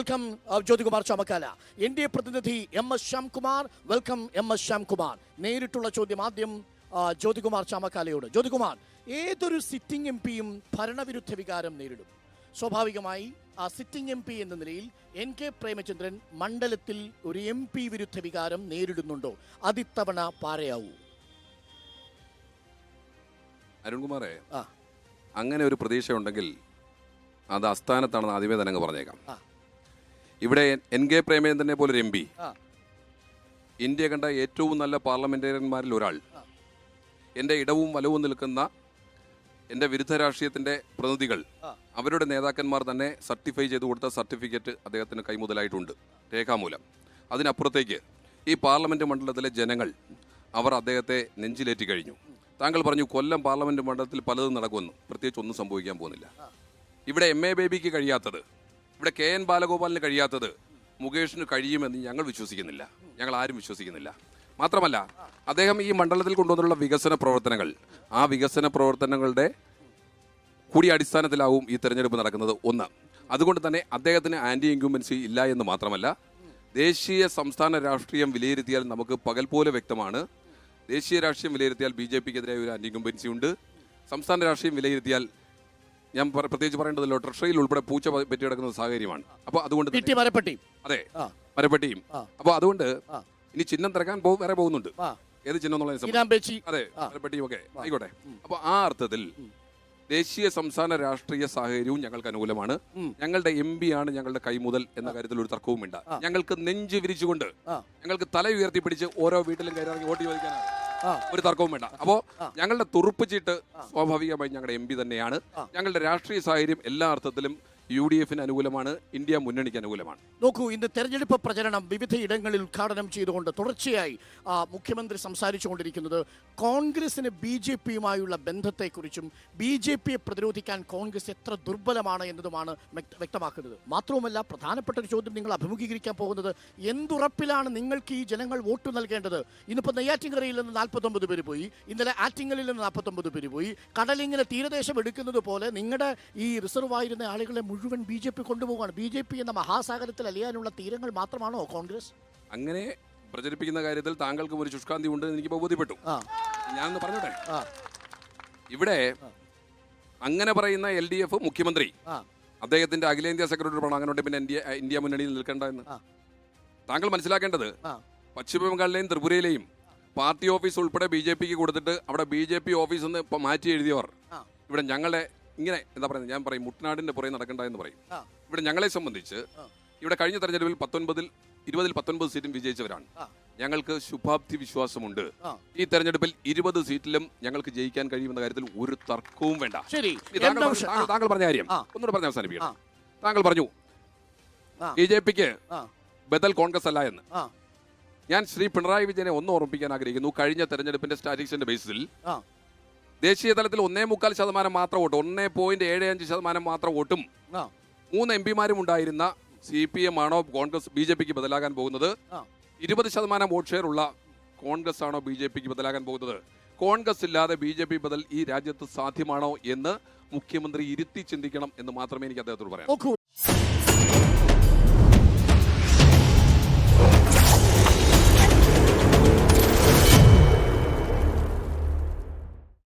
Welcome Jyothikumar Chamakkala. NDA പ്രതിനിധി MS Shyamkumar. Welcome MS Shyamkumar. നേരിട്ടുള്ള ചോദ്യം ആദ്യം ജ്യോതികുമാർ ചാമക്കാലയോട്. ജ്യോതികുമാർ, ഏതൊരു സിറ്റിംഗ് MP-യും ഭരണവിരുദ്ധ വികാരം നേരിടും. സ്വാഭാവികമായി ആ സിറ്റിംഗ് MP എന്ന നിലയിൽ NK പ്രേമചന്ദ്രൻ മണ്ഡലത്തിൽ ഒരു MP വിരുദ്ധ വികാരം നേരിടുന്നുണ്ടോ? അതിത്തവണ പാരയാവൂ. അരുൺകുമാറെ, അങ്ങനെ ഒരു പ്രതീക്ഷ ഉണ്ടെങ്കിൽ അത് അസ്ഥാനത്താണെന്ന് ആദ്യമേ തന്നെ അങ്ങ് പറഞ്ഞേക്കാം. ഇവിടെ NK പ്രേമചന്ദ്രനെ പോലൊരു MP, ഇന്ത്യ കണ്ട ഏറ്റവും നല്ല പാർലമെന്റേറിയന്മാരിൽ ഒരാൾ, എൻ്റെ ഇടവും വലവും നിൽക്കുന്ന എൻ്റെ വിരുദ്ധ രാഷ്ട്രീയത്തിൻ്റെ പ്രതിനിധികൾ, അവരുടെ നേതാക്കന്മാർ തന്നെ സർട്ടിഫൈ ചെയ്ത് കൊടുത്ത സർട്ടിഫിക്കറ്റ് അദ്ദേഹത്തിന് കൈമുതലായിട്ടുണ്ട്, രേഖാമൂലം. അതിനപ്പുറത്തേക്ക് ഈ പാർലമെൻറ്റ് മണ്ഡലത്തിലെ ജനങ്ങൾ അവർ അദ്ദേഹത്തെ നെഞ്ചിലേറ്റി കഴിഞ്ഞു. താങ്കൾ പറഞ്ഞു കൊല്ലം പാർലമെൻറ്റ് മണ്ഡലത്തിൽ പലതും നടക്കുമെന്ന്. പ്രത്യേകിച്ച് ഒന്നും സംഭവിക്കാൻ പോകുന്നില്ല. ഇവിടെ MA ബേബിക്ക് കഴിയാത്തത്, ഇവിടെ KN ബാലഗോപാലിന് കഴിയാത്തത് മുകേഷിന് കഴിയുമെന്ന് ഞങ്ങൾ വിശ്വസിക്കുന്നില്ല, ഞങ്ങൾ ആരും വിശ്വസിക്കുന്നില്ല. മാത്രമല്ല, അദ്ദേഹം ഈ മണ്ഡലത്തിൽ കൊണ്ടുവന്നുള്ള വികസന പ്രവർത്തനങ്ങൾ, ആ വികസന പ്രവർത്തനങ്ങളുടെ കൂടി അടിസ്ഥാനത്തിലാവും ഈ തെരഞ്ഞെടുപ്പ് നടക്കുന്നത്. ഒന്ന്, അതുകൊണ്ട് തന്നെ അദ്ദേഹത്തിന് ആൻറ്റി ഇൻക്യുംബൻസി ഇല്ല എന്ന് മാത്രമല്ല, ദേശീയ സംസ്ഥാന രാഷ്ട്രീയം വിലയിരുത്തിയാൽ നമുക്ക് പകൽ പോലെ വ്യക്തമാണ്. ദേശീയ രാഷ്ട്രീയം വിലയിരുത്തിയാൽ BJP-ക്കെതിരായ ഒരു ആൻറ്റി ഇൻക്യുംബൻസി ഉണ്ട്. സംസ്ഥാന രാഷ്ട്രീയം വിലയിരുത്തിയാൽ ഞാൻ പ്രത്യേകിച്ച് പറയേണ്ടതല്ലോ, ട്രഷറിയിൽ ഉൾപ്പെടെ പൂച്ച പറ്റി കിടക്കുന്ന സാഹചര്യമാണ്. അപ്പോൾ അതുകൊണ്ട് അതെ, മരപ്പെട്ടിയും. അപ്പോൾ അതുകൊണ്ട് ഇനി ചിഹ്നം തിരക്കാൻ വേറെ പോകുന്നുണ്ട്. ഏത് ചിഹ്നം എന്നുള്ളത് അതെ, മരപ്പെട്ടിയും ഒക്കെ ആയിക്കോട്ടെ. അപ്പോൾ ആ അർത്ഥത്തിൽ ദേശീയ സംസ്ഥാന രാഷ്ട്രീയ സാഹചര്യവും ഞങ്ങൾക്ക് അനുകൂലമാണ്. ഞങ്ങളുടെ MP ആണ് ഞങ്ങളുടെ കൈമുതൽ എന്ന കാര്യത്തിൽ ഒരു തർക്കവുമില്ല. ഞങ്ങൾക്ക് നെഞ്ച് വിരിച്ചുകൊണ്ട്, ഞങ്ങൾക്ക് തല ഉയർത്തിപ്പിടിച്ച് ഓരോ വീട്ടിലും കയറി വോട്ട് ചോദിക്കാനാണ്, ഒരു തർക്കവും വേണ്ട. അപ്പോ ഞങ്ങളുടെ തുറുപ്പ് ചീട്ട് സ്വാഭാവികമായി ഞങ്ങളുടെ MP തന്നെയാണ്. ഞങ്ങളുടെ രാഷ്ട്രീയ സാഹചര്യം എല്ലാ അർത്ഥത്തിലും UDF-ന് അനുകൂലമാണ്, ഇന്ത്യ മുന്നണിക്ക് അനുകൂലമാണ്. നോക്കൂ, ഇന്ന് തെരഞ്ഞെടുപ്പ് പ്രചരണം വിവിധ ഇടങ്ങളിൽ ഉദ്ഘാടനം ചെയ്തുകൊണ്ട് തുടർച്ചയായി മുഖ്യമന്ത്രി സംസാരിച്ചുകൊണ്ടിരിക്കുന്നത് കോൺഗ്രസിന് BJP-യുമായുള്ള ബന്ധത്തെക്കുറിച്ചും BJP-യെ പ്രതിരോധിക്കാൻ കോൺഗ്രസ് എത്ര ദുർബലമാണ് എന്നതുമാണ് വ്യക്തമാക്കുന്നത്. മാത്രവുമല്ല, പ്രധാനപ്പെട്ട ഒരു ചോദ്യം നിങ്ങൾ അഭിമുഖീകരിക്കാൻ പോകുന്നത്, എന്തുറപ്പിലാണ് നിങ്ങൾക്ക് ഈ ജനങ്ങൾ വോട്ട് നൽകേണ്ടത്? ഇന്നിപ്പോൾ നെയ്യാറ്റിൻകരയിൽ നിന്ന് 49 പേര് പോയി, ഇന്നലെ ആറ്റിങ്ങലിൽ നിന്ന് 49 പേര് പോയി. കടലിങ്ങനെ തീരദേശം എടുക്കുന്നത് പോലെ നിങ്ങളുടെ ഈ റിസർവായിരുന്ന ആളുകളെ മുഴുവൻ BJP കൊണ്ടുപോകുകയാണ്. BJP എന്ന മഹാസാഗരത്തിൽ അലിയാനുള്ള തീരങ്ങൾ മാത്രമാണോ കോൺഗ്രസ്? അങ്ങനെ പ്രചരിപ്പിക്കുന്ന കാര്യത്തിൽ താങ്കൾക്കും ഒരു ശുഷ്കാന്തി ഉണ്ട്, എനിക്ക് ബോധ്യപ്പെട്ടു. ഞാനൊന്ന് പറഞ്ഞോട്ടെ. ഇവിടെ അങ്ങനെ പറയുന്ന LDF മുഖ്യമന്ത്രി അദ്ദേഹത്തിന്റെ അഖിലേന്ത്യാ സെക്രട്ടറി പറഞ്ഞു അങ്ങനെ പിന്നെ ഇന്ത്യ മുന്നണിയിൽ നിൽക്കേണ്ട എന്ന്. താങ്കൾ മനസ്സിലാക്കേണ്ടത്, പശ്ചിമബംഗാളിലെയും ത്രിപുരയിലെയും പാർട്ടി ഓഫീസ് ഉൾപ്പെടെ BJP-ക്ക് കൊടുത്തിട്ട് അവിടെ BJP ഓഫീസ് എന്ന് മാറ്റി എഴുതിയവർ ഇവിടെ ഞങ്ങളെ ഇങ്ങനെ എന്താ പറയുന്നത്, ഞാൻ പറയും മുട്ടനാടിന്റെ പുറകെ നടക്കണ്ട എന്ന് പറയും. ഇവിടെ ഞങ്ങളെ സംബന്ധിച്ച് ഇവിടെ കഴിഞ്ഞ തെരഞ്ഞെടുപ്പിൽ 20-19 സീറ്റും വിജയിച്ചവരാണ്. ഞങ്ങൾക്ക് ശുഭാപ്തി വിശ്വാസമുണ്ട്. ഈ തെരഞ്ഞെടുപ്പിൽ 20 സീറ്റിലും ഞങ്ങൾക്ക് ജയിക്കാൻ കഴിയുമെന്ന കാര്യത്തിൽ ഒരു തർക്കവും വേണ്ട. താങ്കൾ പറഞ്ഞ കാര്യം ഒന്നുകൂടെ പറഞ്ഞ് അവസാനിപ്പിക്കണം. താങ്കൾ പറഞ്ഞു BJP-ക്ക് ബദൽ കോൺഗ്രസ് അല്ല എന്ന്. ഞാൻ ശ്രീ പിണറായി വിജയനെ ഒന്ന് ഓർമ്മിപ്പിക്കാൻ ആഗ്രഹിക്കുന്നു. കഴിഞ്ഞ തെരഞ്ഞെടുപ്പിന്റെ സ്റ്റാറ്റിസ്റ്റിക്സിന്റെ ബേസിൽ ദേശീയ തലത്തിൽ 1.25% മാത്രം വോട്ട്, 1.75% മാത്രം വോട്ടും 3 MP-മാരും ഉണ്ടായിരുന്ന CPM ആണോ കോൺഗ്രസ് BJP-ക്ക് ബദലാകാൻ പോകുന്നത്? 20% വോട്ട് ഷെയർ ഉള്ള കോൺഗ്രസ് ആണോ BJP-ക്ക് ബദലാകാൻ പോകുന്നത്? കോൺഗ്രസ് ഇല്ലാതെ BJP ബദൽ ഈ രാജ്യത്ത് സാധ്യമാണോ എന്ന് മുഖ്യമന്ത്രി ഇരുത്തി ചിന്തിക്കണം എന്ന് മാത്രമേ എനിക്ക് അദ്ദേഹത്തോട് പറയാം.